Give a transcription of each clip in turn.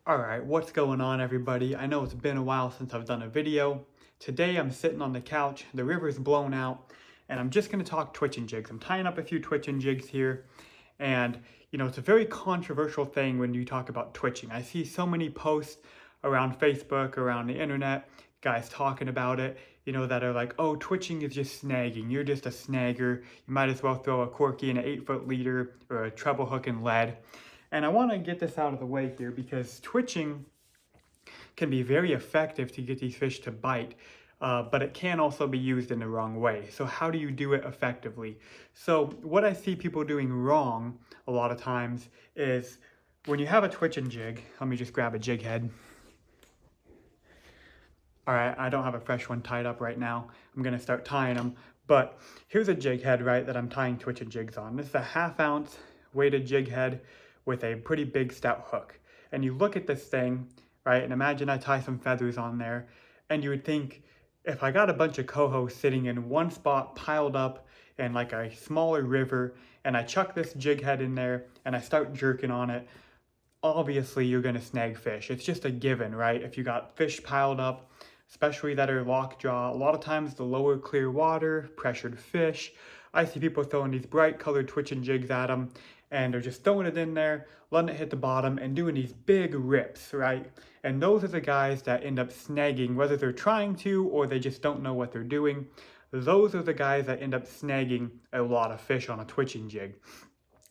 Alright, what's going on everybody? I know it's been a while since I've done a video. Today I'm sitting on the couch, the river's blown out, and I'm just going to talk twitching jigs. I'm tying up a few twitching jigs here, and it's a very controversial thing when you talk about twitching. I see so many posts around Facebook, around the internet, guys talking about it, that are like, oh, twitching is just snagging. You're just a snagger. You might as well throw a corky in an 8-foot leader or a treble hook in lead. And I want to get this out of the way here because twitching can be very effective to get these fish to bite, but it can also be used in the wrong way. So how do you do it effectively? So what I see people doing wrong a lot of times is when you have a twitching jig, let me just grab a jig head. All right, I don't have a fresh one tied up right now. I'm gonna start tying them, but here's a jig head, right, that I'm tying twitching jigs on. This is a 1/2 ounce weighted jig head with a pretty big stout hook. And you look at this thing, right, and imagine I tie some feathers on there, and you would think, if I got a bunch of coho sitting in one spot piled up in like a smaller river, and I chuck this jig head in there, and I start jerking on it, obviously you're gonna snag fish. It's just a given, right? If you got fish piled up, especially that are lockjaw, a lot of times the lower clear water, pressured fish, I see people throwing these bright colored twitching jigs at them, and they're just throwing it in there, letting it hit the bottom, and doing these big rips, right? And those are the guys that end up snagging, whether they're trying to or they just don't know what they're doing. Those are the guys that end up snagging a lot of fish on a twitching jig.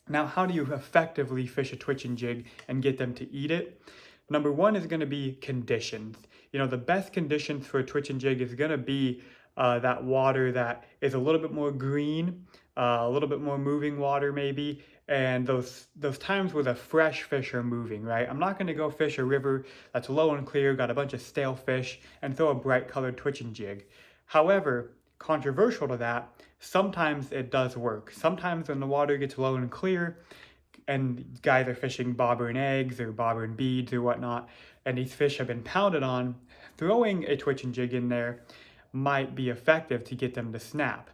Now, how do you effectively fish a twitching jig and get them to eat it? Number one is going to be conditions. The best conditions for a twitching jig is going to be that water that is a little bit more green, a little bit more moving water maybe, and those times where the fresh fish are moving, right? I'm not going to go fish a river that's low and clear, got a bunch of stale fish, and throw a bright colored twitching jig. However, controversial to that, sometimes it does work. Sometimes when the water gets low and clear, and guys are fishing bobber and eggs or bobber and beads or whatnot, and these fish have been pounded on, throwing a twitching jig in there might be effective to get them to snap.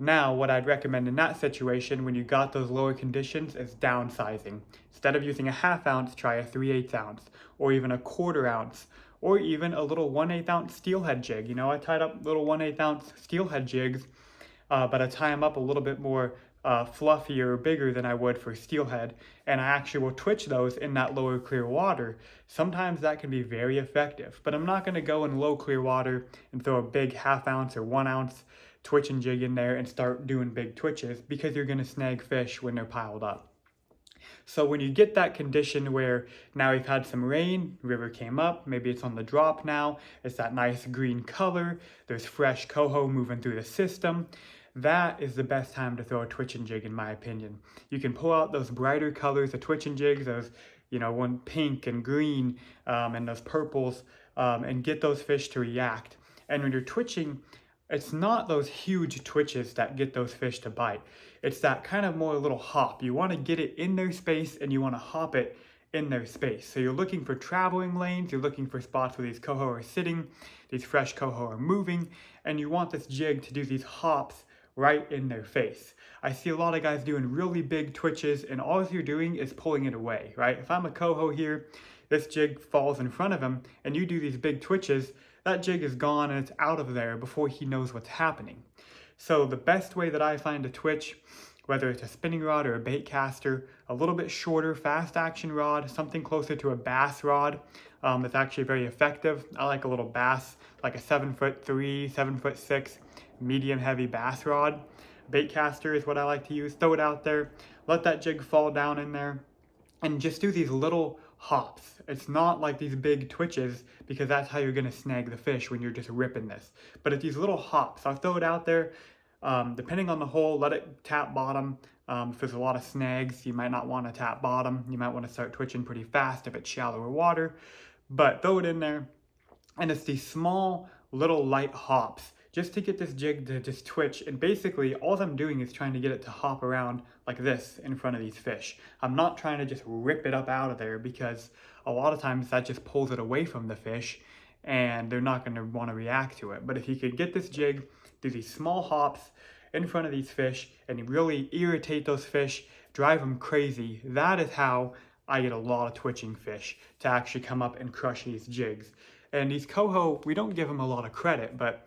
Now, what I'd recommend in that situation when you got those lower conditions is downsizing. Instead of using a 1/2 ounce, try a 3/8 ounce, or even a 1/4 ounce, or even a little 1/8 ounce steelhead jig. I tied up little 1/8 ounce steelhead jigs, but I tie them up a little bit more fluffier or bigger than I would for steelhead, and I actually will twitch those in that lower clear water. Sometimes that can be very effective, but I'm not going to go in low clear water and throw a big 1/2 ounce or 1 ounce twitching jig in there and start doing big twitches, because you're going to snag fish when they're piled up. So when you get that condition where now we've had some rain, river came up, maybe it's on the drop now, it's that nice green color, there's fresh coho moving through the system, that is the best time to throw a twitching jig, in my opinion. You can pull out those brighter colors of twitching jigs, those, one pink and green, and those purples, and get those fish to react. And when you're twitching, it's not those huge twitches that get those fish to bite. It's that kind of more little hop. You want to get it in their space, and you want to hop it in their space. So you're looking for traveling lanes, you're looking for spots where these coho are sitting, these fresh coho are moving, and you want this jig to do these hops right in their face. I see a lot of guys doing really big twitches, and all you're doing is pulling it away, right? If I'm a coho here, this jig falls in front of him, and you do these big twitches, that jig is gone and it's out of there before he knows what's happening. So the best way that I find to twitch, whether it's a spinning rod or a bait caster, a little bit shorter, fast action rod, something closer to a bass rod, that's actually very effective. I like a little bass, like a 7'3", 7'6", medium heavy bass rod. Bait caster is what I like to use. Throw it out there, let that jig fall down in there, and just do these little hops. It's not like these big twitches, because that's how you're going to snag the fish when you're just ripping this. But it's these little hops. I'll throw it out there. Depending on the hole, let it tap bottom. If there's a lot of snags, you might not want to tap bottom. You might want to start twitching pretty fast if it's shallower water. But throw it in there. And it's these small little light hops just to get this jig to just twitch. And basically all I'm doing is trying to get it to hop around like this in front of these fish. I'm not trying to just rip it up out of there, because a lot of times that just pulls it away from the fish and they're not going to want to react to it. But if you could get this jig, do these small hops in front of these fish and really irritate those fish, drive them crazy, that is how I get a lot of twitching fish to actually come up and crush these jigs. And these coho, we don't give them a lot of credit, but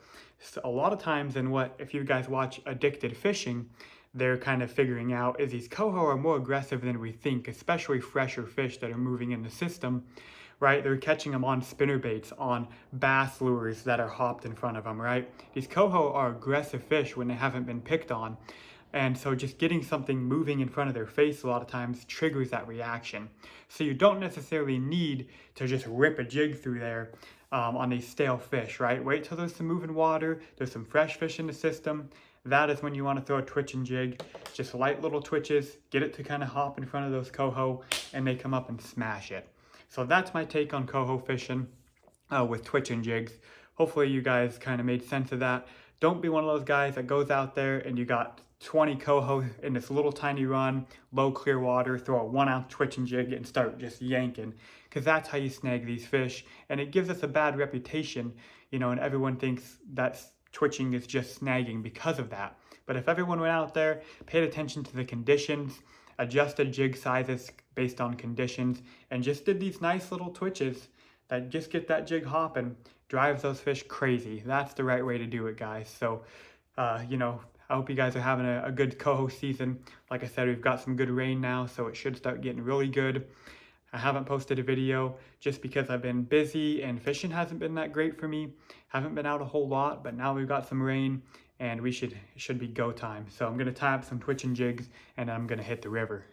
a lot of times if you guys watch Addicted Fishing, they're kind of figuring out is these coho are more aggressive than we think, especially fresher fish that are moving in the system, right? They're catching them on spinner baits, on bass lures that are hopped in front of them, right? These coho are aggressive fish when they haven't been picked on. And so just getting something moving in front of their face a lot of times triggers that reaction. So you don't necessarily need to just rip a jig through there on these stale fish, right? Wait till there's some moving water, there's some fresh fish in the system. That is when you want to throw a twitching jig. Just light little twitches, get it to kind of hop in front of those coho, and they come up and smash it. So that's my take on coho fishing with twitching jigs. Hopefully you guys kind of made sense of that. Don't be one of those guys that goes out there and you got 20 coho in this little tiny run, low clear water, throw a 1 ounce twitching jig and start just yanking, because that's how you snag these fish. And it gives us a bad reputation, you know, and everyone thinks that's twitching is just snagging because of that. But if everyone went out there, paid attention to the conditions, adjusted jig sizes based on conditions, and just did these nice little twitches that just get that jig hopping, drives those fish crazy. That's the right way to do it, guys. So, you know, I hope you guys are having a good coho season. Like I said, we've got some good rain now, so it should start getting really good. I haven't posted a video just because I've been busy and fishing hasn't been that great for me. Haven't been out a whole lot, but now we've got some rain and it should be go time. So I'm gonna tie up some twitching jigs and I'm gonna hit the river.